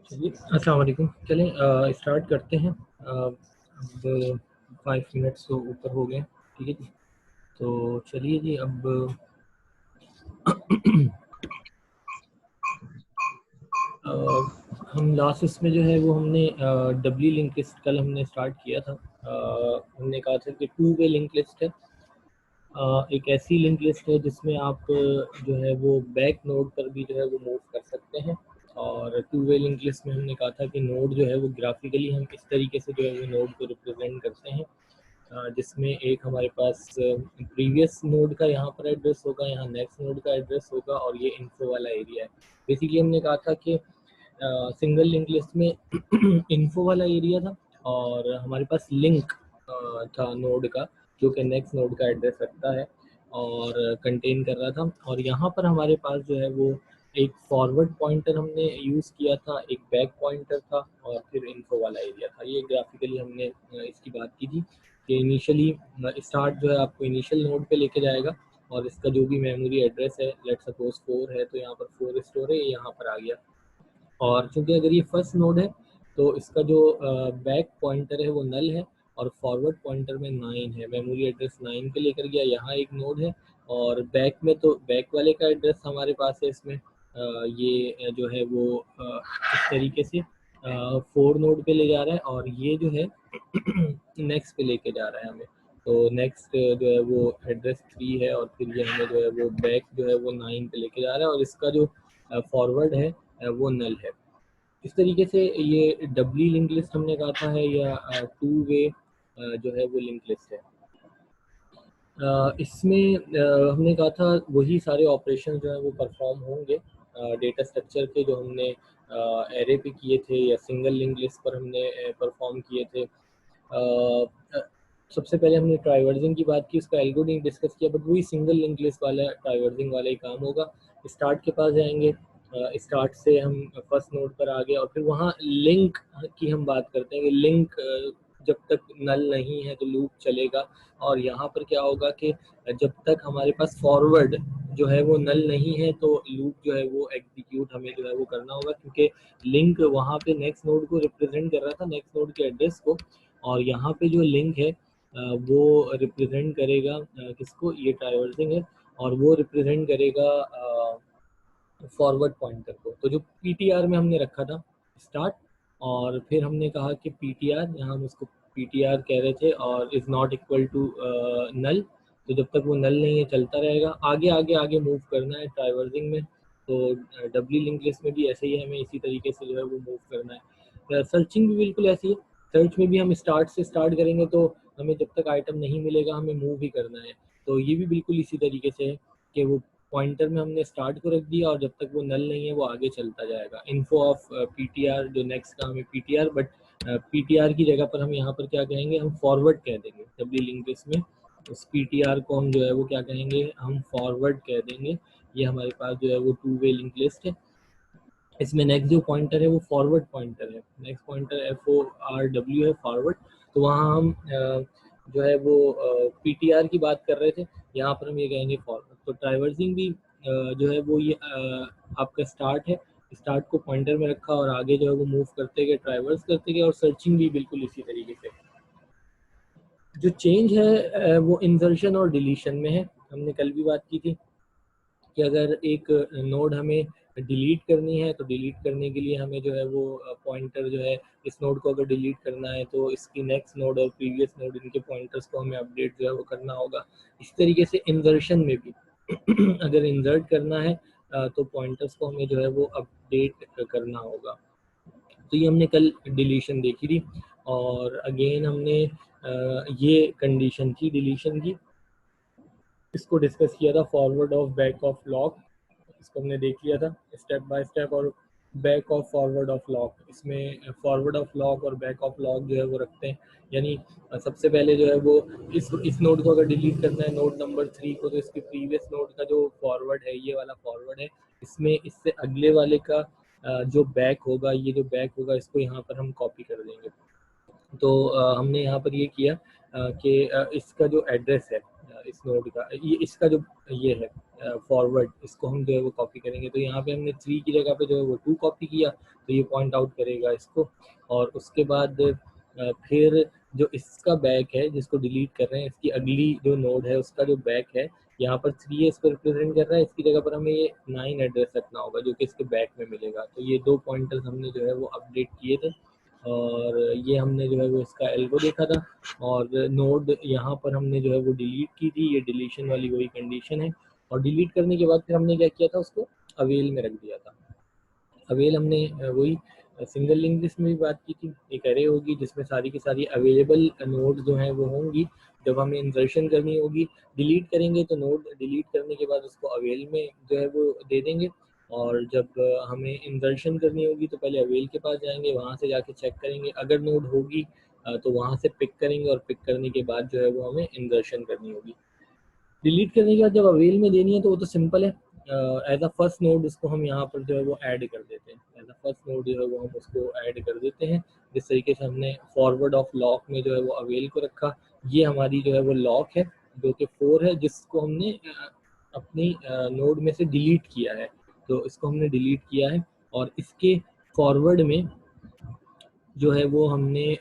चलिए, अस्सलाम वालेकुम। चलें स्टार्ट करते हैं। अब 5 मिनट्स तो ऊपर हो गए, ठीक है जी। तो चलिए जी, अब हम लास्ट इसमें जो है वो हमने डब्ल्यू लिंक लिस्ट कल हमने स्टार्ट किया था। हमने कहा था कि 2 वे लिंक लिस्ट है। एक ऐसी लिंक लिस्ट है जिसमें आप जो है वो बैक नोड पर भी जो है वो मूव कर सकते हैं। और 2 वे लिंक लिस्ट में हमने कहा था कि नोड जो है वो ग्राफिकली हम इस तरीके से जो है वो नोड को रिप्रेजेंट करते हैं, जिसमें एक हमारे पास प्रीवियस नोड का यहाँ पर एड्रेस होगा, यहाँ नेक्स्ट नोड का एड्रेस होगा, और ये इन्फो वाला एरिया है। बेसिकली हमने कहा था कि सिंगल लिंक लिस्ट में इन्फो वाला एरिया था और हमारे पास लिंक था नोड का, जो कि नेक्स्ट नोड का एड्रेस रखता है और कंटेन कर रहा था। और यहाँ पर हमारे पास जो है वो एक फॉरवर्ड पॉइंटर हमने यूज़ किया था, एक बैक पॉइंटर था, और फिर इन्फो वाला एरिया था। ये ग्राफिकली हमने इसकी बात की थी कि इनिशियली स्टार्ट जो है आपको इनिशियल नोड पे लेके जाएगा, और इसका जो भी मेमोरी एड्रेस है, लेट सपोज 4 है तो यहाँ पर 4 स्टोर है, ये यहाँ पर आ गया। और चूंकि अगर ये फर्स्ट नोड है तो इसका जो बैक पॉइंटर है वो नल है, और फॉरवर्ड पॉइंटर में 9 है, मेमोरी एड्रेस 9 पे लेकर गया। यहाँ एक नोड है, और बैक में तो बैक वाले का एड्रेस हमारे पास है इसमें। ये जो है वो इस तरीके से 4 नोड पे ले जा रहा है, और ये जो है नेक्स्ट पे लेके जा रहा है हमें। तो नेक्स्ट जो है वो एड्रेस 3 है, और फिर ये हमें जो है वो बैक जो है वो 9 पे लेके जा रहा है, और इसका जो फॉरवर्ड है वो नल है। इस तरीके से ये डब्ली लिंक लिस्ट हमने कहा था है, या 2 वे जो है वो लिंक लिस्ट है। इसमें हमने कहा था वही सारे ऑपरेशन जो है वो परफॉर्म होंगे डेटा स्ट्रक्चर के, जो हमने एरे पे किए थे या सिंगल लिंक लिस्ट पर हमने परफॉर्म किए थे। सबसे पहले हमने ट्राइवर्जिंग की बात की, उसका एल्गोरिथम डिस्कस किया, बट वही सिंगल लिंक लिस्ट वाला ट्राइवर्जिंग वाला ही काम होगा। स्टार्ट के पास जाएंगे, स्टार्ट से हम फर्स्ट नोड पर आ गए, और फिर वहाँ लिंक की हम बात करते हैं कि लिंक जब तक नल नहीं है तो लूप चलेगा। और यहाँ पर क्या होगा कि जब तक हमारे पास फॉरवर्ड जो है वो नल नहीं है तो लूप जो है वो एग्जीक्यूट हमें जो है वो करना होगा, क्योंकि लिंक वहाँ पे नेक्स्ट नोड को रिप्रेजेंट कर रहा था, नेक्स्ट नोड के एड्रेस को। और यहाँ पे जो लिंक है वो रिप्रेजेंट करेगा किसको, ये ट्राइवर्सिंग है, और वो रिप्रेजेंट करेगा फॉरवर्ड पॉइंटर को। तो जो पीटीआर में हमने रखा था स्टार्ट, और फिर हमने कहा कि पीटीआर, यहाँ हम उसको पीटीआर कह रहे थे, और is not equal to null. तो जब तक वो नल नहीं है चलता रहेगा, आगे आगे आगे मूव करना है ट्राइवर्सिंग में। तो डब्ल्यू लिंक लिस्ट में भी ऐसे ही है, हमें इसी तरीके से जो है वो मूव करना है। सर्चिंग भी बिल्कुल ऐसी है, सर्च में भी हम स्टार्ट से स्टार्ट करेंगे तो हमें जब तक आइटम नहीं मिलेगा हमें मूव ही करना है। तो ये भी बिल्कुल इसी तरीके से है कि वो पॉइंटर में हमने स्टार्ट को रख दिया, और जब तक वो नल नहीं है वो आगे चलता जाएगा। इन्फो ऑफ पीटीआर, जो नेक्स्ट का हमें पीटीआर, बट पीटीआर की जगह पर हम यहाँ पर क्या कहेंगे, हम फॉरवर्ड कह देंगे डब्ल्यू लिंक लिस्ट में। उस पीटीआर को हम जो है वो क्या कहेंगे, हम फॉरवर्ड कह देंगे। ये हमारे पास जो है वो 2 वे लिंक लिस्ट है। इसमें नेक्स्ट जो पॉइंटर है वो फॉरवर्ड पॉइंटर है, नेक्स्ट पॉइंटर FORW है, फॉरवर्ड। तो वहाँ हम जो है वो पीटीआर की बात कर रहे थे, यहाँ पर हम ये कहेंगे फॉरवर्ड। तो ट्राइवर्सिंग भी जो है वो ये आपका स्टार्ट है, स्टार्ट को पॉइंटर में रखा और आगे जो है वो मूव करते गए, ट्राइवर्स करते गए। और सर्चिंग भी बिल्कुल इसी तरीके से। जो चेंज है वो इंसर्शन और डिलीशन में है। हमने कल भी बात की थी कि अगर एक नोड हमें डिलीट करनी है तो डिलीट करने के लिए हमें जो है वो पॉइंटर जो है, इस नोड को अगर डिलीट करना है तो इसकी नेक्स्ट नोड और प्रीवियस नोड, इनके पॉइंटर्स को हमें अपडेट जो है वो करना होगा। इस तरीके से इंसर्शन में भी अगर इंसर्ट करना है तो पॉइंटर्स को हमें जो है वो अपडेट करना होगा। तो ये हमने कल डिलीशन देखी थी, और अगेन हमने ये कंडीशन थी डिलीशन की, इसको डिस्कस किया था, forward of back of lock, इसको हमने देख लिया था स्टेप बाय स्टेप। और back of forward of lock, इसमें फॉरवर्ड ऑफ लॉक और बैक ऑफ लॉक जो है वो रखते हैं। यानी सबसे पहले जो है वो इस नोड को अगर डिलीट करना है, नोड नंबर 3 को, तो इसके प्रीवियस नोड का जो फॉरवर्ड है, ये वाला फॉरवर्ड है, इसमें इससे अगले वाले का जो बैक होगा, ये जो बैक होगा इसको यहाँ पर हम कॉपी कर देंगे। तो हमने यहाँ पर ये किया कि इसका जो एड्रेस है इस नोड का, ये इसका जो ये है फॉरवर्ड, इसको हम जो है वो कॉपी करेंगे। तो यहाँ पे हमने 3 की जगह पे जो है वो 2 कॉपी किया, तो ये पॉइंट आउट करेगा इसको। और उसके बाद फिर जो इसका बैक है जिसको डिलीट कर रहे हैं, इसकी अगली जो नोड है उसका जो बैक है, यहाँ पर 3 है, इसको रिप्रेजेंट कर रहा है, इसकी जगह पर हमें ये 9 एड्रेस रखना होगा जो कि इसके बैक में मिलेगा। तो ये 2 पॉइंटर्स हमने जो है वो अपडेट किए थे, और ये हमने जो है वो इसका एल्गो देखा था। और नोड यहाँ पर हमने जो है वो डिलीट की थी, ये डिलीशन वाली वही कंडीशन है। और डिलीट करने के बाद फिर हमने क्या किया था, उसको अवेल में रख दिया था। अवेल हमने वही सिंगल लिंक लिस्ट में भी बात की थी, एक एरे होगी जिसमें सारी की सारी अवेलेबल नोड जो हैं वो होंगी। जब हमें इंसर्शन करनी होगी, डिलीट करेंगे तो नोड डिलीट करने के बाद उसको अवेल में जो है वो दे देंगे। और जब हमें इंसर्शन करनी होगी तो पहले अवेल के पास जाएंगे, वहाँ से जाके चेक करेंगे, अगर नोड होगी तो वहाँ से पिक करेंगे, और पिक करने के बाद जो है वो हमें इंसर्शन करनी होगी। डिलीट करने के बाद जब अवेल में देनी है तो वो तो सिंपल है, एज अ फर्स्ट नोड उसको हम यहाँ पर जो है वो ऐड कर देते हैं, एज अ फर्स्ट नोड जो है वो हम उसको ऐड कर देते हैं। जिस तरीके से हमने फॉरवर्ड ऑफ लॉक में जो है वो अवेल को रखा, ये हमारी जो है वो लॉक है जो कि 4 है, जिसको हमने अपनी नोड में से डिलीट किया है। तो इसको हमने डिलीट किया है, और इसके फॉरवर्ड में जो है वो हमने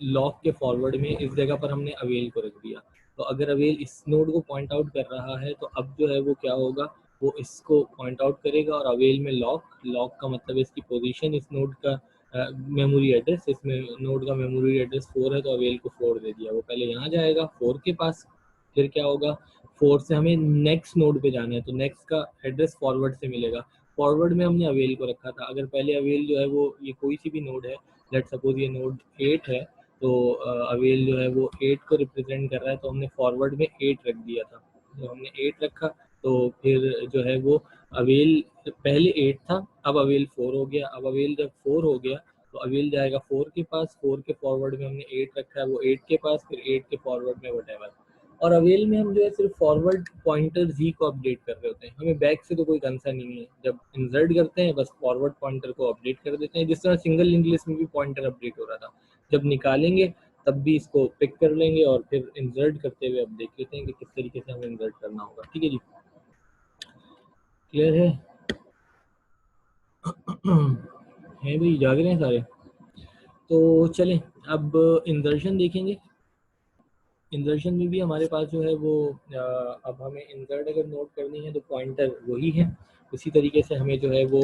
लॉक के फॉरवर्ड में इस जगह पर हमने अवेल को रख दिया। तो अगर अवेल इस नोड को पॉइंट आउट कर रहा है तो अब जो है वो क्या होगा, वो इसको पॉइंट आउट करेगा। और अवेल में लॉक, लॉक का मतलब है इसकी पोजीशन, इस नोड का मेमोरी एड्रेस, इसमें नोड का मेमोरी एड्रेस 4 है तो अवेल को 4 दे दिया। वो पहले यहाँ जाएगा 4 के पास, फिर क्या होगा, 4 से हमें नेक्स्ट नोड पे जाना है तो नेक्स्ट का एड्रेस फॉरवर्ड से मिलेगा। फॉरवर्ड में हमने अवेल को रखा था, अगर पहले अवेल जो है वो ये कोई सी भी नोड है, लेट सपोज ये नोड 8 है, तो अवेल जो है वो 8 को रिप्रेजेंट कर रहा है, तो हमने फॉरवर्ड में 8 रख दिया था। तो हमने 8 रखा, तो फिर जो है वो अवेल पहले 8 था, अब अवेल 4 हो गया। अब अवेल जब 4 हो गया तो अवेल जाएगा 4 के पास, 4 के फॉरवर्ड में हमने 8 रखा है, वो 8 के पास, फिर 8 के फॉरवर्ड में वटेवर। और अवेल में हम जो है सिर्फ फॉरवर्ड पॉइंटर्स ही को अपडेट कर रहे होते हैं, हमें बैक से तो कोई कंसर्न नहीं है। जब इंसर्ट करते हैं बस फॉरवर्ड पॉइंटर को अपडेट कर देते हैं, जिस तरह सिंगल लिंक लिस्ट में भी पॉइंटर अपडेट हो रहा था। जब निकालेंगे तब भी इसको पिक कर लेंगे, और फिर इंसर्ट करते हुए अब देख लेते हैं कि किस तरीके से हमें इंसर्ट करना होगा। ठीक है जी, क्लियर है? है भाई, जाग रहे हैं सारे? तो चलें अब इंसर्शन देखेंगे। इंसर्शन में भी हमारे पास जो है वो अब हमें इंसर्ट अगर नोट करनी है तो पॉइंटर वही है, उसी तरीके से हमें जो है वो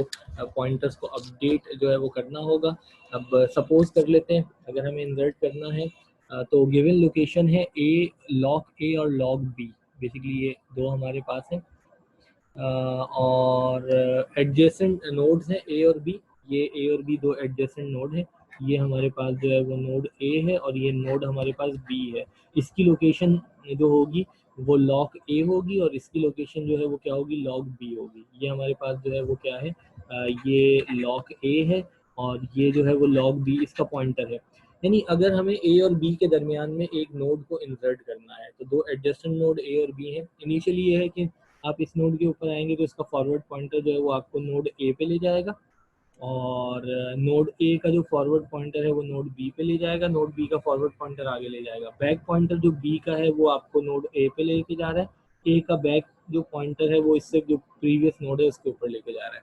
पॉइंटर्स को अपडेट जो है वो करना होगा। अब सपोज कर लेते हैं अगर हमें इंसर्ट करना है तो गिवन लोकेशन है ए, लॉक ए और लॉक बी, बेसिकली ये दो हमारे पास है। और एडजेसेंट नोड्स हैं ए और बी, ये ए और बी दो एडजेसेंट नोड हैं। ये हमारे पास जो है वो नोड ए है और ये नोड हमारे पास बी है। इसकी लोकेशन जो होगी वो लॉक ए होगी, और इसकी लोकेशन जो है वो क्या होगी, लॉक बी होगी। ये हमारे पास जो है वो क्या है, ये लॉक ए है, और ये जो है वो लॉक बी इसका पॉइंटर है। यानी अगर हमें ए और बी के दरमियान में एक नोड को इंसर्ट करना है तो दो एडजेसेंट नोड ए और बी हैं। इनिशियली ये है कि आप इस नोड के ऊपर आएंगे तो इसका फॉरवर्ड पॉइंटर जो है वो आपको नोड ए पे ले जाएगा, और नोड ए का जो फॉरवर्ड पॉइंटर है वो नोड बी पे ले जाएगा, नोड बी का फॉरवर्ड पॉइंटर आगे ले जाएगा। बैक पॉइंटर जो बी का है वो आपको नोड ए पे लेके जा रहा है, ए का बैक जो पॉइंटर है वो इससे जो प्रीवियस नोड है उसके ऊपर लेके जा रहा है।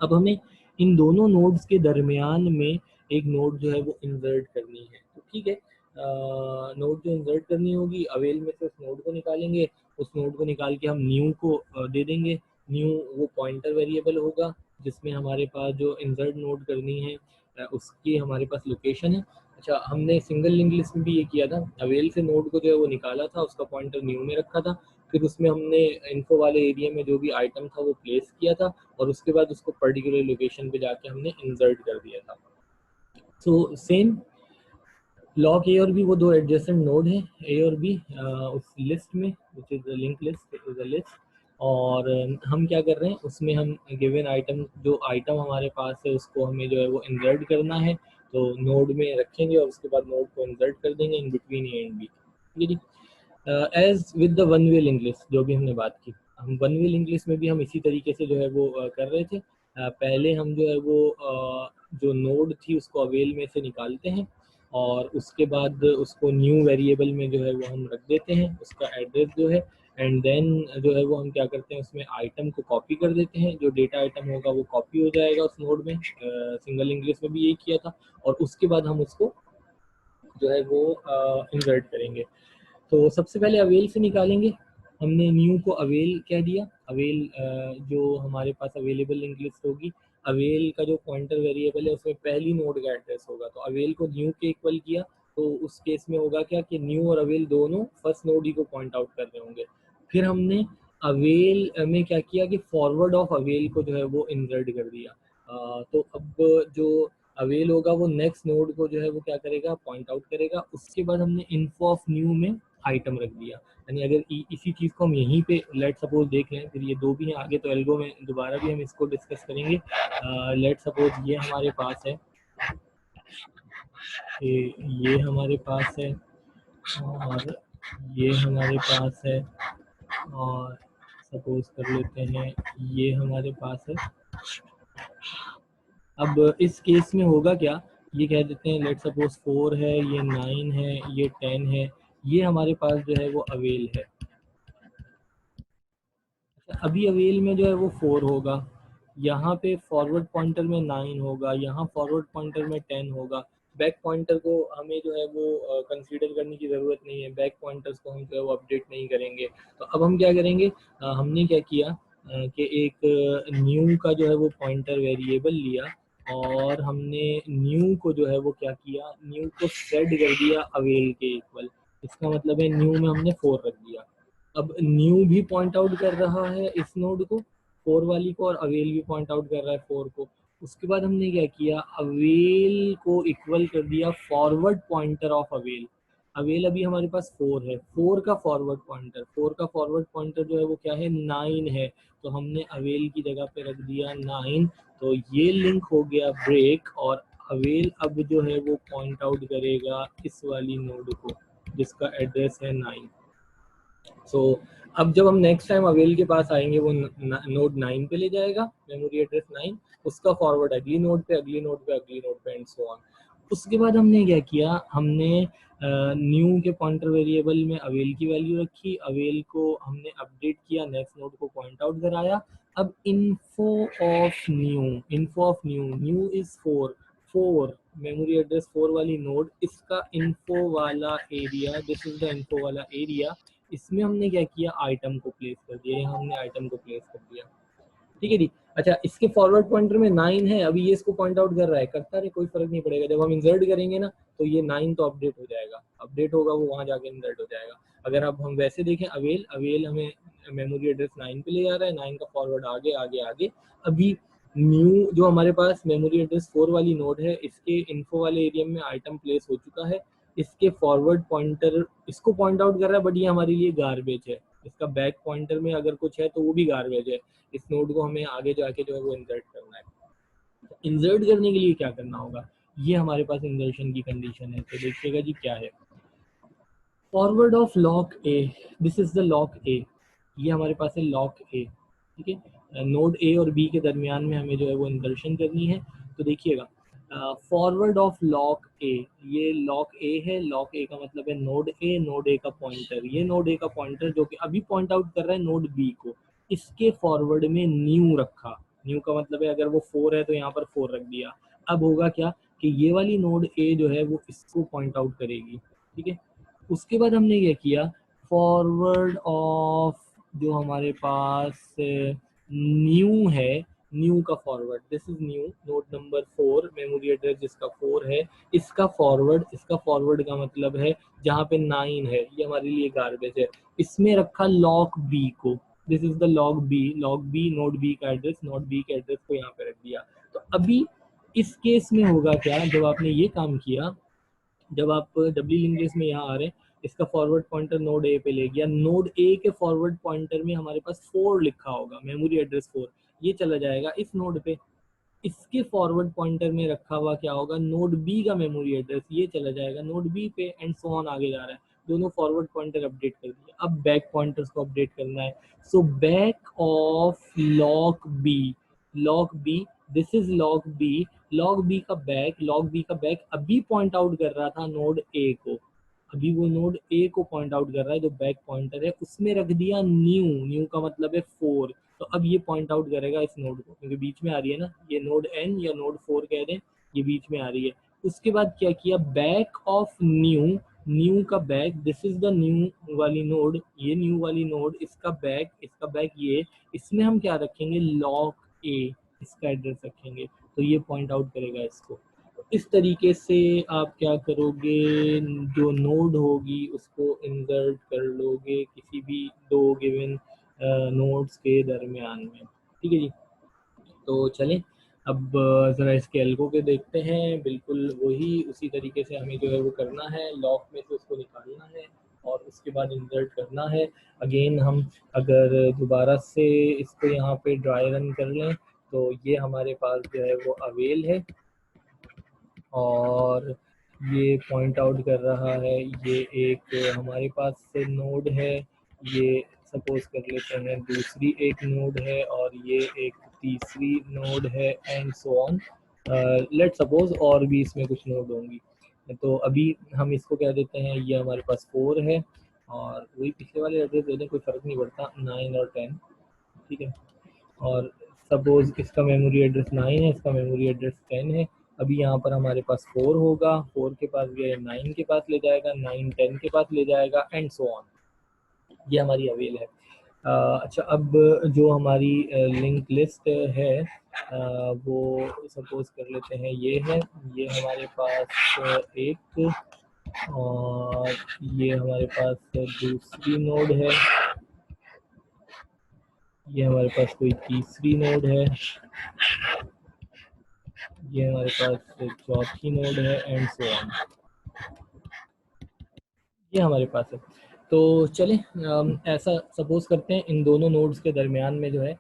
अब हमें इन दोनों नोड्स के दरमियान में एक नोड जो है वो इंसर्ट करनी है। तो ठीक है, नोड जो इंसर्ट करनी होगी, अवेल में से उस नोड को निकालेंगे, उस नोड को निकाल के हम न्यू को दे देंगे। न्यू वो पॉइंटर वेरिएबल होगा जिसमें हमारे पास जो इंसर्ट नोड करनी है उसकी हमारे पास लोकेशन है। अच्छा, हमने सिंगल लिंक लिस्ट में भी ये किया था, अवेल से नोड को जो है वो निकाला था, उसका पॉइंटर न्यू में रखा था, फिर उसमें हमने इन्फो वाले एरिया में जो भी आइटम था वो प्लेस किया था, और उसके बाद उसको पर्टिकुलर लोकेशन पे जाके हमने इंसर्ट कर दिया था। सो सेम लॉक ए और बी वो दो एडजेसेंट नोड हैं, ए और बी उस लिस्ट में, which is link list is a list. और हम क्या कर रहे हैं उसमें, हम गिवन आइटम जो आइटम हमारे पास है उसको हमें जो है वो इंसर्ट करना है, तो नोड में रखेंगे और उसके बाद नोड को इंसर्ट कर देंगे in between A and B. ठीक है जी, as with the one way link list जो भी हमने बात की, हम वन वे लिंक लिस्ट में भी हम इसी तरीके से जो है वो कर रहे थे। पहले हम जो है वो जो नोड थी उसको अवेल में से निकालते हैं, और उसके बाद उसको न्यू वेरिएबल में जो है वो हम रख देते हैं, उसका एड्रेस जो है एंड देन जो है वो हम क्या करते हैं, उसमें आइटम को कॉपी कर देते हैं, जो डेटा आइटम होगा वो कॉपी हो जाएगा उस नोड में। सिंगल इंग्लिश में भी यही किया था। और उसके बाद हम उसको जो है वो इन्वर्ट करेंगे। तो सबसे पहले अवेल से निकालेंगे। हमने न्यू को अवेल कह दिया। अवेल जो हमारे पास अवेलेबल लिंक लिस्ट होगी, अवेल का जो पॉइंटर वेरिएबल है उसमें पहली नोड का एड्रेस होगा, तो अवेल को न्यू के इक्वल किया। तो उस केस में होगा क्या कि न्यू और अवेल दोनों फर्स्ट नोड ही को पॉइंट आउट कर रहे होंगे। फिर हमने अवेल में क्या किया कि फॉरवर्ड ऑफ अवेल को जो है वो इंसर्ट कर दिया। तो अब जो अवेल होगा वो नेक्स्ट नोड को जो है वो क्या करेगा, पॉइंट आउट करेगा। उसके बाद हमने इन्फो ऑफ न्यू में आइटम रख दिया। यानी अगर इसी चीज़ को हम यहीं पे लेट सपोज देख लें, फिर ये दो भी हैं आगे, तो एल्गो में दोबारा भी हम इसको डिस्कस करेंगे। लेट सपोज ये हमारे पास है, ये हमारे पास है, और ये हमारे पास है, और सपोज कर लेते हैं ये हमारे पास है। अब इस केस में होगा क्या, ये कह देते हैं लेट सपोज 4 है, ये 9 है, ये 10 है, ये हमारे पास जो है वो अवेल है। अभी अवेल में जो है वो 4 होगा, यहाँ पे फॉरवर्ड पॉइंटर में 9 होगा, यहाँ फॉरवर्ड पॉइंटर में 10 होगा। बैक पॉइंटर को हमें जो है वो कंसीडर करने की ज़रूरत नहीं है, बैक पॉइंटर्स को हम जो है वो अपडेट नहीं करेंगे। तो अब हम क्या करेंगे, हमने क्या किया कि एक न्यू का जो है वो पॉइंटर वेरिएबल लिया, और हमने न्यू को जो है वो क्या किया, न्यू को सेट कर दिया अवेल के इक्वल। इसका मतलब है न्यू में हमने 4 रख दिया। अब न्यू भी पॉइंट आउट कर रहा है इस नोड को, 4 वाली को, और अवेल भी पॉइंट आउट कर रहा है 4 को। उसके बाद हमने क्या किया, अवेल को इक्वल कर दिया forward pointer of avail. Avail अभी हमारे पास 4 है, 4 का फॉरवर्ड पॉइंटर, 4 का फॉरवर्ड पॉइंटर जो है वो क्या है, 9 है। तो हमने अवेल की जगह पे रख दिया 9। तो ये लिंक हो गया ब्रेक, और अवेल अब जो है वो पॉइंट आउट करेगा इस वाली नोड को जिसका एड्रेस है 9। सो अब जब हम नेक्स्ट टाइम अवेल के पास आएंगे, वो नोड 9 पे ले जाएगा, मेमोरी एड्रेस 9, उसका फॉरवर्ड अगली नोड पे, अगली नोड पे, अगली नोड पे, एंड सो ऑन। उसके बाद हमने क्या किया, हमने न्यू के पॉइंटर वेरिएबल में अवेल की वैल्यू रखी, अवेल को हमने अपडेट किया, नेक्स्ट नोड को पॉइंट आउट कराया। अब info of new, info of new, new is 4, 4 memory address 4 वाली नोड, इसका इन्फो वाला area, this is the info वाला एरिया। इसमें हमने क्या किया, आइटम को प्लेस कर दिया, यहाँ हमने आइटम को प्लेस कर दिया। ठीक है जी। अच्छा, इसके फॉरवर्ड पॉइंटर में 9 है, अभी ये इसको पॉइंट आउट कर रहा है, करता रहे, कोई फर्क नहीं पड़ेगा। जब हम इंसर्ट करेंगे ना, तो ये 9 तो अपडेट हो जाएगा, अपडेट होगा वो वहाँ जाके इंसर्ट हो जाएगा। अगर अब हम वैसे देखें, अवेल, अवेल हमें मेमोरी एड्रेस 9 पे ले जा रहा है, 9 का फॉरवर्ड आगे आगे आगे। अभी न्यू जो हमारे पास मेमोरी एड्रेस 4 वाली नोड है, इसके इन्फो वाले एरिया में आइटम प्लेस हो चुका है, इसके फॉरवर्ड पॉइंटर इसको पॉइंट आउट कर रहा है, बट ये हमारे लिए गार्बेज है। इसका बैक पॉइंटर में अगर कुछ है तो वो भी गार्बेज है। इस नोड को हमें आगे जाके जो है वो इंसर्ट करना है। इंसर्ट करने के लिए क्या करना होगा, ये हमारे पास इंसर्शन की कंडीशन है। तो देखिएगा जी क्या है, forward of lock A, this is the lock A, ये हमारे पास है लॉक ए। ठीक है, नोड ए और बी के दरमियान में हमें जो है वो इंसर्शन करनी है। तो देखिएगा, फॉरवर्ड ऑफ लॉक ए, ये लॉक ए है, लॉक ए का मतलब है नोड ए, नोड ए का पॉइंटर, ये नोड ए का पॉइंटर जो कि अभी पॉइंट आउट कर रहा है नोड बी को, इसके फॉरवर्ड में न्यू रखा। न्यू का मतलब है अगर वो 4 है तो यहाँ पर 4 रख दिया। अब होगा क्या कि ये वाली नोड ए जो है वो इसको पॉइंट आउट करेगी। ठीक है, उसके बाद हमने क्या किया, फॉरवर्ड ऑफ जो हमारे पास न्यू है, न्यू का forward, this is new, node number 4, memory address जिसका 4 है, इसका फॉरवर्ड, इसका फॉरवर्ड का मतलब है जहाँ पे 9 है, ये हमारे लिए गार्बेज है, इसमें रखा लॉक बी को, this is the lock B, lock B node B का एड्रेस, नोड बी के एड्रेस को यहाँ पे रख दिया। तो अभी इस केस में होगा क्या, जब आपने ये काम किया, जब आप डब्ल्यू लिंग्वेज में यहाँ आ रहे हैं, इसका फॉरवर्ड पॉइंटर नोड ए पे ले गया, नोड ए के फॉरवर्ड पॉइंटर में हमारे पास 4 लिखा होगा, मेमोरी एड्रेस 4, ये चला जाएगा इस नोड पे। इसके फॉरवर्ड पॉइंटर में रखा हुआ क्या होगा, नोड बी का मेमोरी एड्रेस, ये चला जाएगा नोड बी पे, एंड सो ऑन आगे जा रहा है। दोनों फॉरवर्ड पॉइंटर अपडेट कर दिए, अब बैक पॉइंटर्स को अपडेट करना है। So back of lock B, lock B, this is lock B, log B का बैक, लॉग बी का बैक अभी पॉइंट आउट कर रहा था नोड ए को, अभी वो नोड ए को पॉइंट आउट कर रहा है, जो बैक पॉइंटर है उसमें रख दिया न्यू, न्यू का मतलब है 4। तो अब ये पॉइंट आउट करेगा इस नोड को, क्योंकि बीच में आ रही है ना, ये नोड एन या नोड 4 कह दें, ये बीच में आ रही है। उसके बाद क्या किया, बैक ऑफ न्यू, न्यू का back, this is the new वाली नोड, ये न्यू वाली नोड, इसका बैक ये, इसमें हम क्या रखेंगे, लॉक ए, इसका एड्रेस रखेंगे, तो ये पॉइंट आउट करेगा इसको। इस तरीके से आप क्या करोगे, जो नोड होगी उसको इंसर्ट कर लोगे किसी भी दो गिवन नोड्स के दरमियान में। ठीक है जी। तो चलें अब ज़रा इसके एल्गो पे देखते हैं। बिल्कुल वही उसी तरीके से हमें जो है वो करना है, लॉक में से उसको निकालना है और उसके बाद इंसर्ट करना है। अगेन हम अगर दोबारा से इसको यहाँ पे ड्राई रन कर लें तो ये हमारे पास जो है वो अवेल है और ये पॉइंट आउट कर रहा है, ये एक हमारे पास से नोड है, ये सपोज कर लेते हैं दूसरी एक नोड है और ये एक तीसरी नोड है and so on. Let suppose और भी इसमें कुछ नोड होंगी। तो अभी हम इसको कह देते हैं ये हमारे पास 4 है और वही पिछले वाले एड्रेस दे दें, कोई फ़र्क नहीं पड़ता, 9 और 10। ठीक है। और सपोज इसका मेमोरी एड्रेस 9 है, इसका मेमोरी एड्रेस 10 है। अभी यहाँ पर हमारे पास 4 होगा, 4 के पास गया 9 के पास ले जाएगा, 9 10 के पास ले जाएगा एंड सो ऑन। ये हमारी अवेल है। अच्छा, अब जो हमारी लिंक लिस्ट है वो सपोज कर लेते हैं ये है, ये हमारे पास एक और ये हमारे पास दूसरी नोड है, ये हमारे पास कोई तीसरी नोड है, ये हमारे पास चौथी नोड है एंड सो ऑन। ये हमारे पास है। तो चलें ऐसा सपोज करते हैं इन दोनों नोड्स के दरमियान में जो है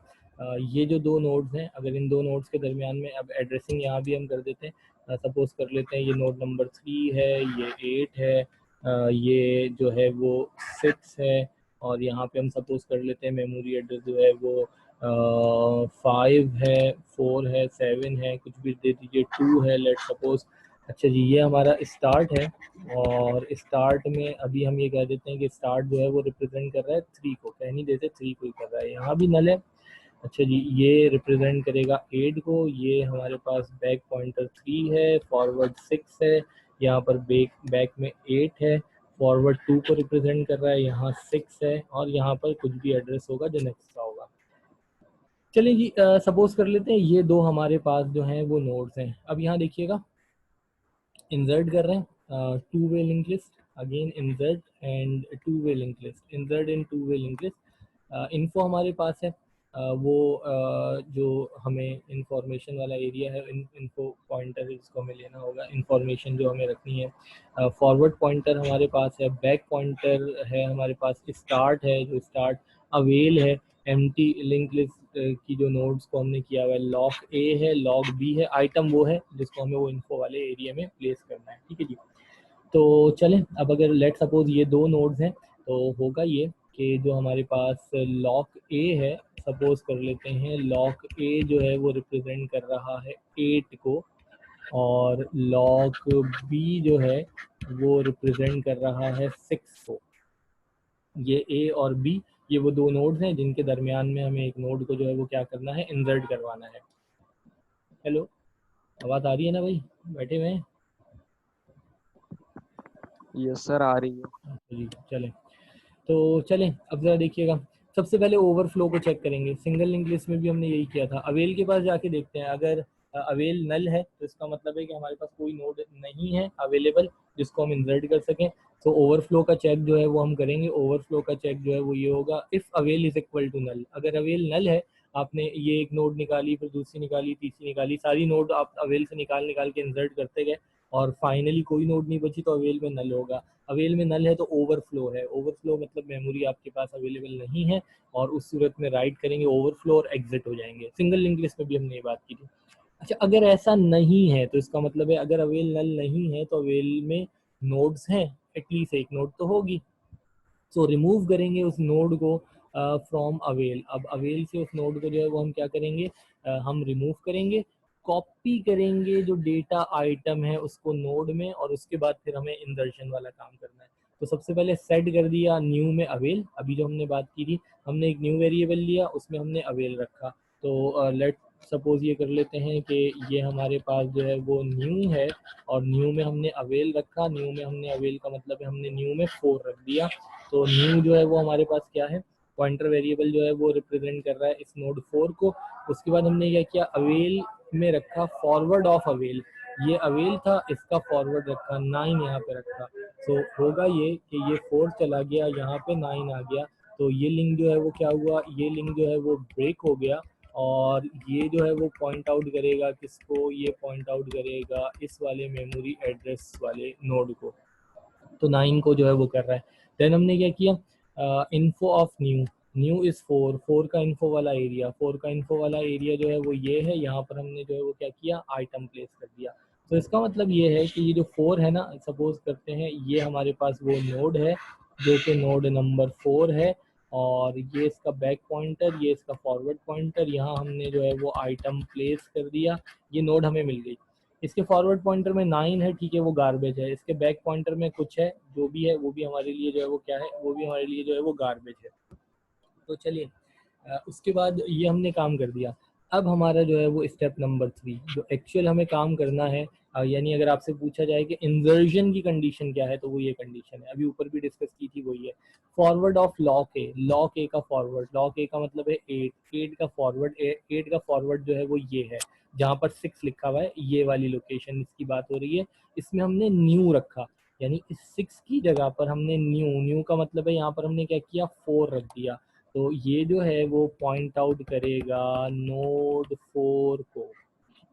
ये जो दो नोड्स हैं, अगर इन दो नोड्स के दरमियान में अब एड्रेसिंग यहाँ भी हम कर देते हैं। सपोज कर लेते हैं ये नोड नंबर 3 है, ये 8 है, ये जो है वो 6 है और यहाँ पे हम सपोज कर लेते हैं मेमोरी एड्रेस जो है वो 5 है, 4 है, 7 है, कुछ भी दे दीजिए, 2 है लेट सपोज। अच्छा जी, ये हमारा स्टार्ट है और स्टार्ट में अभी हम ये कह देते हैं कि स्टार्ट जो है वो रिप्रेजेंट कर रहा है 3 को, कह नहीं देते 3 को ही कर रहा है, यहाँ भी नल है। अच्छा जी, ये रिप्रेजेंट करेगा 8 को, ये हमारे पास बैक पॉइंटर 3 है, फॉरवर्ड 6 है, यहाँ पर बैक में 8 है, फॉरवर्ड 2 को रिप्रेजेंट कर रहा है, यहाँ 6 है और यहाँ पर कुछ भी एड्रेस होगा जो नेक्स्ट का होगा। चलिए जी, सपोज कर लेते हैं ये दो हमारे पास जो हैं वो नोड्स हैं। अब यहाँ देखिएगा इंसर्ट कर रहे हैं two way link list, again insert and two way link list, insert in two way link list. Info हमारे पास है, वो जो हमें इंफॉर्मेशन वाला एरिया है, इन्फो पॉइंटर है जिसको हमें लेना होगा, इंफॉर्मेशन जो हमें रखनी है। फॉरवर्ड पॉइंटर हमारे पास है, बैक पॉइंटर है हमारे पास, स्टार्ट है जो स्टार्ट, अवेल है, एम्प्टी लिंक लिस्ट की जो नोड्स को हमने किया हुआ है, लॉक ए है, लॉक बी है, आइटम वो है जिसको हमें वो इन्फो वाले एरिया में प्लेस करना है। ठीक है जी। तो चलें अब अगर लेट सपोज ये दो नोड्स हैं तो होगा ये कि जो हमारे पास लॉक ए है, सपोज कर लेते हैं लॉक ए जो है वो रिप्रेजेंट कर रहा है 8 को और लॉक बी जो है वो रिप्रेजेंट कर रहा है 6 को। ये ए और बी, ये वो दो नोड्स हैं जिनके दरमियान में हमें एक नोड को जो है वो क्या करना है, इंसर्ट करवाना है। हेलो, आवाज़ आ रही है ना भाई, बैठे हुए हैं? यस सर, आ रही है। जी चलें। तो चलें अब ज़रा देखिएगा, सबसे पहले ओवरफ्लो को चेक करेंगे। सिंगल लिंक लिस्ट में भी हमने यही किया था। अवेल के पास जाके देखते हैं, अगर अवेल नल है तो इसका मतलब है कि हमारे पास कोई नोड नहीं है अवेलेबल जिसको हम इंसर्ट कर सकें। तो ओवरफ्लो का चेक जो है वो हम करेंगे। ओवरफ्लो का चेक जो है वो ये होगा, if avail is equal to null. अगर अवेल नल है, आपने ये एक नोड निकाली, फिर दूसरी निकाली, तीसरी निकाली, सारी नोड आप अवेल से निकाल निकाल के इंसर्ट करते गए और फाइनली कोई नोड नहीं बची, तो अवेल में नल होगा। अवेल में नल है तो ओवरफ्लो है। ओवरफ्लो मतलब मेमोरी आपके पास अवेलेबल नहीं है और उस सूरत में राइट करेंगे ओवरफ्लो और एग्जिट हो जाएंगे। सिंगल लिंक लिस्ट में भी हमने ये बात की थी। अच्छा, अगर ऐसा नहीं है तो इसका मतलब है अगर अवेल नल नहीं है तो अवेल में नोड्स हैं, एटलीस्ट एक नोड तो होगी। सो रिमूव करेंगे उस नोड को फ्रॉम अवेल। अब अवेल से उस नोड को जो है वो हम क्या करेंगे, हम रिमूव करेंगे, कॉपी करेंगे जो डेटा आइटम है उसको नोड में और उसके बाद फिर हमें इंसर्शन वाला काम करना है। तो सबसे पहले सेट कर दिया न्यू में अवेल, अभी जो हमने बात की थी, हमने एक न्यू वेरिएबल लिया, उसमें हमने अवेल रखा। तो लेट सपोज ये कर लेते हैं कि ये हमारे पास जो है वो न्यू है, और न्यू में हमने अवेल रखा। न्यू में हमने अवेल का मतलब है हमने न्यू में 4 रख दिया। तो न्यू जो है वो हमारे पास क्या है, पॉइंटर वेरिएबल जो है वो रिप्रेजेंट कर रहा है इस नोड 4 को। उसके बाद हमने क्या किया, अवेल में रखा फॉरवर्ड ऑफ अवेल, ये अवेल था, इसका फॉरवर्ड रखा 9 यहाँ पे रखा। तो होगा ये कि ये 4 चला गया, यहाँ पे 9 आ गया, तो ये लिंक जो है वो क्या हुआ, ये लिंक जो है वो ब्रेक हो गया। और ये जो है वो पॉइंट आउट करेगा किसको, ये पॉइंट आउट करेगा इस वाले मेमोरी एड्रेस वाले नोड को। तो 9 को जो है वो कर रहा है। देन हमने क्या किया, info of new, new is 4, 4 का इन्फो वाला एरिया, 4 का इन्फो वाला एरिया जो है वो ये है, यहाँ पर हमने जो है वो क्या किया, आइटम प्लेस कर दिया। तो इसका मतलब ये है कि ये जो 4 है ना, सपोज करते हैं ये हमारे पास वो नोड है जो कि नोड नंबर 4 है, और ये इसका बैक पॉइंटर, ये इसका फॉरवर्ड पॉइंटर, यहाँ हमने जो है वो आइटम प्लेस कर दिया, ये नोड हमें मिल गई। इसके फॉरवर्ड पॉइंटर में 9 है, ठीक है, वो गार्बेज है। इसके बैक पॉइंटर में कुछ है, जो भी है वो भी हमारे लिए जो है वो क्या है, वो भी हमारे लिए जो है वो गार्बेज है। तो चलिए, उसके बाद ये हमने काम कर दिया। अब हमारा जो है वो स्टेप नंबर 3 जो एक्चुअल हमें काम करना है, यानी अगर आपसे पूछा जाए कि इंसर्शन की कंडीशन क्या है, तो वो ये कंडीशन है, अभी ऊपर भी डिस्कस की थी, वही है forward of lock A. Lock A का फॉरवर्ड, लॉक ए का मतलब है 8, 8 का फॉरवर्ड, 8 का फॉरवर्ड जो है वो ये है, जहाँ पर 6 लिखा हुआ है, ये वाली लोकेशन इसकी बात हो रही है। इसमें हमने न्यू रखा, यानी इस 6 की जगह पर हमने न्यू, न्यू का मतलब है यहाँ पर हमने क्या किया, 4 रख दिया। तो ये जो है वो पॉइंट आउट करेगा नोड 4 को,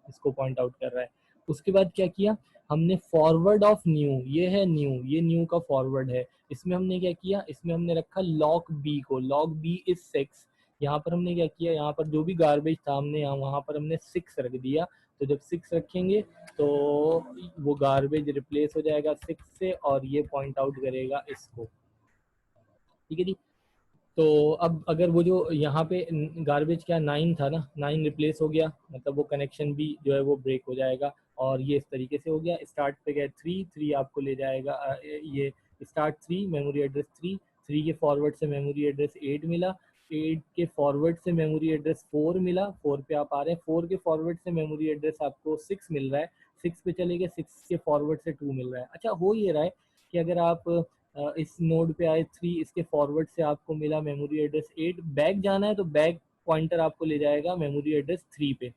इसको पॉइंट आउट कर रहा है। उसके बाद क्या किया हमने, फॉरवर्ड ऑफ न्यू, ये है न्यू, ये न्यू का फॉरवर्ड है, इसमें हमने क्या किया, इसमें हमने रखा लॉक बी को, लॉक बी इज 6। यहाँ पर हमने क्या किया, यहाँ पर जो भी गार्बेज था हमने यहाँ वहाँ पर हमने 6 रख दिया। तो जब 6 रखेंगे तो वो गार्बेज रिप्लेस हो जाएगा 6 से, और ये पॉइंट आउट करेगा इसको, ठीक है जी। तो अब अगर वो जो यहाँ पे गार्बेज क्या 9 था ना, 9 रिप्लेस हो गया, मतलब वो कनेक्शन भी जो है वो ब्रेक हो जाएगा, और ये इस तरीके से हो गया। स्टार्ट पे गए 3, 3 आपको ले जाएगा, ये स्टार्ट 3 मेमोरी एड्रेस 3, 3 के फॉरवर्ड से मेमोरी एड्रेस 8 मिला, 8 के फॉरवर्ड से मेमोरी एड्रेस 4 मिला, 4 पे आप आ रहे हैं, 4 के फॉरवर्ड से मेमोरी एड्रेस आपको 6 मिल रहा है, 6 पे चले गए, 6 के फॉरवर्ड से 2 मिल रहा है। अच्छा, हो ये रहा है कि अगर आप इस नोड पे आए 3, इसके फॉरवर्ड से आपको मिला मेमोरी एड्रेस 8, बैक जाना है तो बैक पॉइंटर आपको ले जाएगा मेमोरी एड्रेस 3 पे,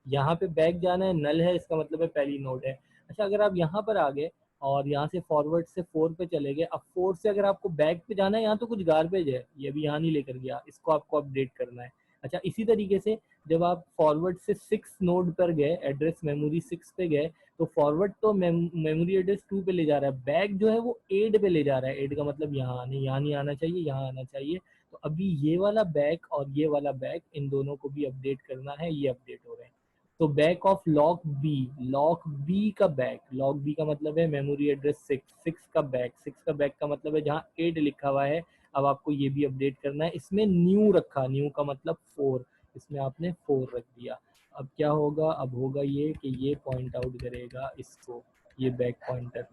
यहाँ पे बैक जाना है, नल है, इसका मतलब है पहली नोड है। अच्छा, अगर आप यहाँ पर आ गए और यहाँ से फॉरवर्ड से 4 पे चले गए, अब 4 से अगर आपको बैक पे जाना है, यहाँ तो कुछ गार्बेज है, ये भी यहाँ नहीं लेकर गया, इसको आपको अपडेट करना है। अच्छा, इसी तरीके से जब आप फॉरवर्ड से 6 नोड पर गए, एड्रेस मेमोरी 6 पे गए, तो फॉरवर्ड तो मेमोरी एड्रेस 2 पे ले जा रहा है, बैक जो है वो 8 पे ले जा रहा है। 8 का मतलब यहाँ नहीं आना चाहिए, यहाँ आना चाहिए। तो अभी ये वाला बैक और ये वाला बैक, इन दोनों को भी अपडेट करना है, ये अपडेट हो रहे हैं। तो बैक ऑफ लॉक बी का बैक, लॉक बी का मतलब है मेमोरी एड्रेस 6, 6 का बैक, 6 का बैक का मतलब है जहाँ 8 लिखा हुआ है, अब आपको ये भी अपडेट करना है। इसमें न्यू रखा, न्यू का मतलब 4, इसमें आपने 4 रख दिया। अब क्या होगा, अब होगा ये कि ये पॉइंट आउट करेगा इसको, ये बैक पॉइंटर।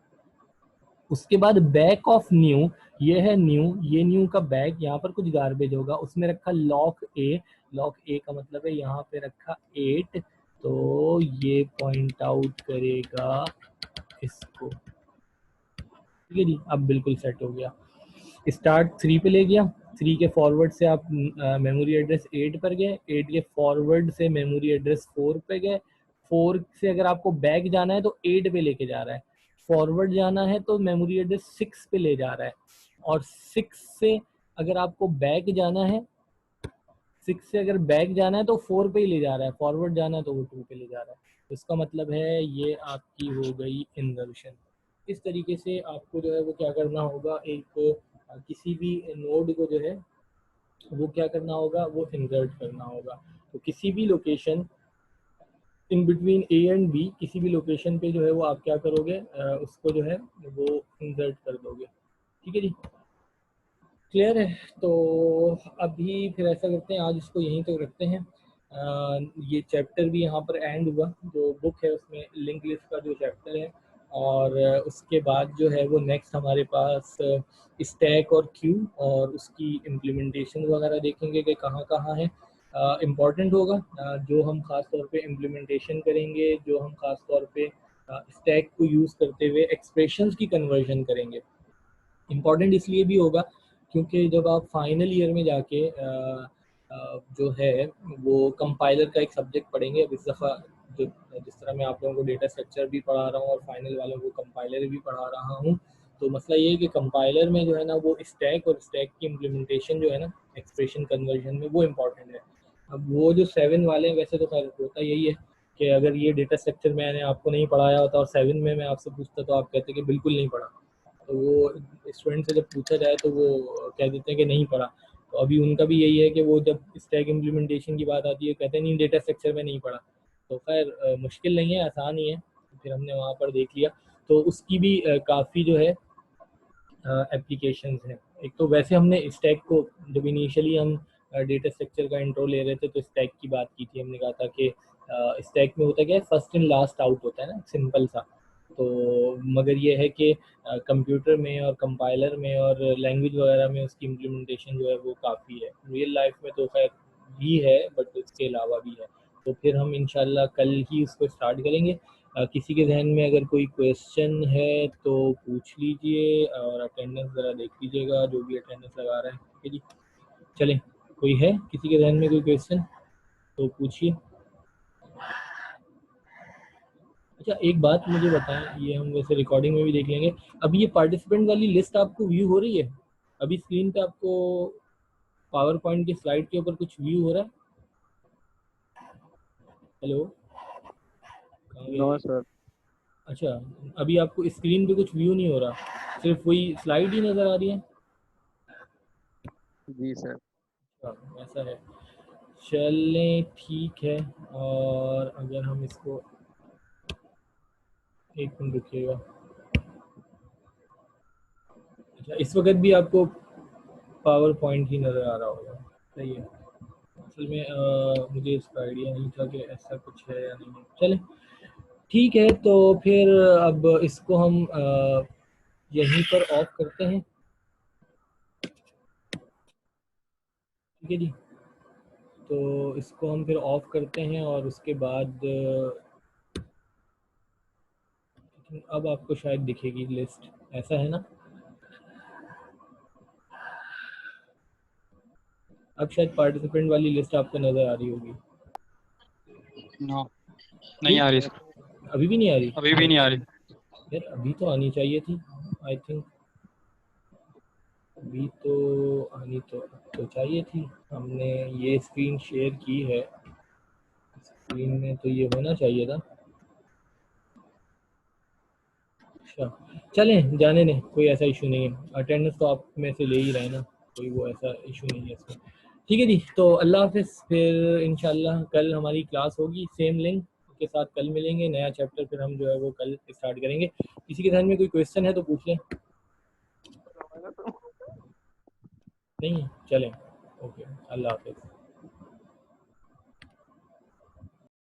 उसके बाद बैक ऑफ न्यू, ये है न्यू, ये न्यू का बैक, यहाँ पर कुछ गार्बेज होगा, उसमें रखा लॉक ए, लॉक ए का मतलब है यहाँ पे रखा 8, तो ये पॉइंट आउट करेगा इसको, ठीक है जी। अब बिल्कुल सेट हो गया। स्टार्ट 3 पे ले गया, 3 के फॉरवर्ड से आप मेमोरी एड्रेस 8 पर गए, 8 के फॉरवर्ड से मेमोरी एड्रेस 4 पे गए, 4 से अगर आपको बैक जाना है तो 8 पे लेके जा रहा है, फॉरवर्ड जाना है तो मेमोरी एड्रेस 6 पे ले जा रहा है, और 6 से अगर आपको बैक जाना है, 6 से अगर बैक जाना है तो 4 पे ही ले जा रहा है, फॉरवर्ड जाना है तो वो 2 पे ले जा रहा है। तो इसका मतलब है ये आपकी हो गई इंसर्शन। इस तरीके से आपको जो है वो क्या करना होगा, एक किसी भी नोड को जो है वो क्या करना होगा, वो इंसर्ट करना होगा। तो किसी भी location in between A and B, किसी भी लोकेशन पे जो है वो आप क्या करोगे, उसको जो है वो इंसर्ट कर दोगे, ठीक है जी। क्लियर है? तो अभी फिर ऐसा करते हैं, आज इसको यहीं तक रखते हैं। ये चैप्टर भी यहाँ पर एंड हुआ, जो बुक है उसमें लिंक लिस्ट का जो चैप्टर है और उसके बाद जो है वो नेक्स्ट हमारे पास स्टैक और क्यू और उसकी इम्प्लीमेंटेशन वगैरह देखेंगे कि कहाँ कहाँ है। इम्पॉर्टेंट होगा जो हम ख़ास तौर पे इम्प्लीमेंटेशन करेंगे, जो हम ख़ास तौर पे स्टैक को यूज़ करते हुए एक्सप्रेशंस की कन्वर्जन करेंगे। इम्पॉर्टेंट इसलिए भी होगा क्योंकि जब आप फाइनल ईयर में जाके जो है वो कंपाइलर का एक सब्जेक्ट पढ़ेंगे। अब इस दफ़ा जो जिस तरह मैं आप लोगों को डेटा स्ट्रक्चर भी पढ़ा रहा हूँ और फाइनल वालों को कंपाइलर भी पढ़ा रहा हूँ, तो मसला ये है कि कंपाइलर में जो है ना वो स्टैक और स्टैक की इम्प्लीमेंटेशन जो है ना एक्सप्रेशन कन्वर्जन में वो इम्पॉर्टेंट है। अब वो जो 7 वाले हैं वैसे तो खैर होता यही है कि अगर ये डेटा स्ट्रक्चर मैंने आपको नहीं पढ़ाया होता और 7 में मैं आपसे पूछता तो आप कहते कि बिल्कुल नहीं पढ़ा। तो वो स्टूडेंट से जब पूछा जाए तो वो कह देते हैं कि नहीं पढ़ा। तो अभी उनका भी यही है कि वो जब स्टैक इम्प्लीमेंटेशन की बात आती है कहते हैं नहीं डेटा स्ट्रक्चर में नहीं पढ़ा। तो खैर मुश्किल नहीं है, आसान ही है। फिर हमने वहाँ पर देख लिया तो उसकी भी काफ़ी जो है एप्लीकेशंस हैं। एक तो वैसे हमने स्टैक को जब इनिशियली हम डेटा स्ट्रक्चर का इंट्रो ले रहे थे तो स्टैक की बात की थी। हमने कहा था कि स्टैक में होता क्या है, फर्स्ट इन लास्ट आउट होता है ना, सिंपल सा। तो मगर ये है कि कंप्यूटर में और कंपाइलर में और लैंग्वेज वगैरह में उसकी इम्प्लीमेंटेशन जो है वो काफ़ी है। रियल लाइफ में तो खैर भी है बट उसके अलावा भी है। तो फिर हम इंशाल्लाह कल ही उसको स्टार्ट करेंगे। किसी के जहन में अगर कोई क्वेश्चन है तो पूछ लीजिए और अटेंडेंस ज़रा देख लीजिएगा जो भी अटेंडेंस लगा रहा है। ठीक है जी, चलें। कोई है किसी के जहन में कोई क्वेश्चन तो पूछिए। अच्छा एक बात मुझे बताएं, ये हम वैसे रिकॉर्डिंग में भी देख लेंगे। अभी ये पार्टिसिपेंट वाली लिस्ट आपको व्यू हो रही है? अभी स्क्रीन पे आपको पावर पॉइंट की स्लाइड के ऊपर कुछ व्यू हो रहा है? हेलो, कहाँ गए नो ये? सर। अच्छा, अभी आपको स्क्रीन पे कुछ व्यू नहीं हो रहा, सिर्फ वही स्लाइड ही नज़र आ रही है? जी सर। अच्छा, ऐसा है। चलें ठीक है। और अगर हम इसको एक मिनट रुकिएगा। अच्छा, इस वक्त भी आपको पावर पॉइंट ही नज़र आ रहा होगा, सही है। असल में मुझे इसका आइडिया नहीं था कि ऐसा कुछ है या नहीं है। चलें ठीक है, तो फिर अब इसको हम यहीं पर ऑफ करते हैं। ठीक है जी, तो इसको हम फिर ऑफ करते हैं और उसके बाद अब आपको शायद दिखेगी लिस्ट, ऐसा है ना? अब शायद पार्टिसिपेंट वाली लिस्ट आपको नज़र आ रही होगी। नो, नहीं ठीक आ रही है, सर। अभी भी नहीं आ रही? अभी भी नहीं आ रही। यार अभी तो आनी चाहिए थी, आई थिंक अभी तो आनी तो चाहिए थी। हमने ये स्क्रीन शेयर की है, स्क्रीन में तो ये होना चाहिए था। अच्छा चलें, जाने दें, कोई ऐसा इशू नहीं है। अटेंडेंस तो आप में से ले ही रहे हैं ना, कोई वो ऐसा इशू नहीं है इसमें। ठीक है जी, तो अल्लाह हाफिज़। फिर इंशाल्लाह कल हमारी क्लास होगी, सेम लिंक के साथ कल मिलेंगे। नया चैप्टर फिर हम जो है वो कल स्टार्ट करेंगे। किसी के ध्यान में कोई क्वेश्चन है तो पूछ लें। नहीं, चलें, ओके, अल्लाह हाफिज़।